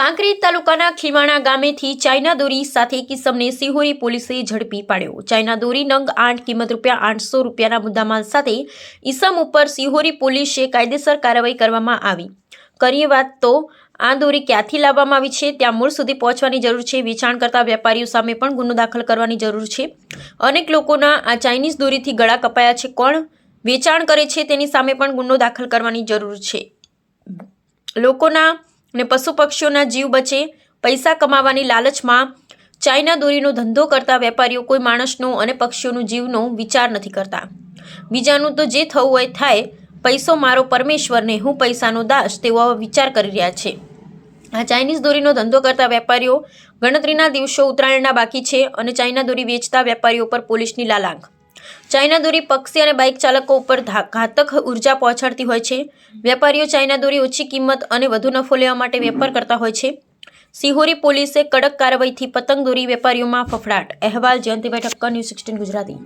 કાંકરેજ તાલુકાના ખીવાણા ગામેથી ચાઇના દોરી સાથે એક ઇસમને સિહોરી પોલીસે ઝડપી પાડ્યો। ચાઇના દોરી નંગ 8 કિંમત ₹800 રૂપિયાના મુદ્દામાલ સાથે ઇસમ ઉપર સિહોરી પોલીસે કાયદેસર કાર્યવાહી કરવામાં આવી। કરીએ વાત તો આ દોરી ક્યાંથી લાવવામાં આવી છે ત્યાં મૂળ સુધી પહોંચવાની જરૂર છે। વેચાણ કરતા વેપારીઓ સામે પણ ગુનો દાખલ કરવાની જરૂર છે। અનેક લોકોના આ ચાઇનીઝ દોરીથી ગળા કપાયા છે। કોણ વેચાણ કરે છે તેની સામે પણ ગુનો દાખલ કરવાની જરૂર છે। લોકોના ને પશુ પક્ષીઓના જીવ બચે। પૈસા કમાવાની લાલચમાં ચાઇના દોરીનો ધંધો કરતા વેપારીઓ કોઈ માણસનો અને પક્ષીઓનું જીવનો વિચાર નથી કરતા। બીજાનું તો જે થવું હોય થાય, પૈસો મારો પરમેશ્વરને, હું પૈસાનો દાસ, તેવો વિચાર કરી રહ્યા છે। આ ચાઇનીઝ દોરીનો ધંધો કરતા વેપારીઓ ગણતરીના દિવસો ઉત્તરાયણના બાકી છે અને ચાઇના દોરી વેચતા વેપારીઓ પર પોલીસની લાલાંક। ચાઇના દોરી પક્ષી અને બાઇક ચાલકો ઉપર ઘાતક ઉર્જા પહોંચાડતી હોય છે। વેપારીઓ ચાઇના દોરી ઓછી કિંમત અને વધુ નફો લેવા માટે વેપાર કરતા હોય છે। સિહોરી પોલીસે કડક કાર્યવાહીથી પતંગ દોરી વેપારીઓમાં ફફડાટ। અહેવાલ જયંતિભાઈ ઠક્કર, ન્યૂઝ 16 ગુજરાતી।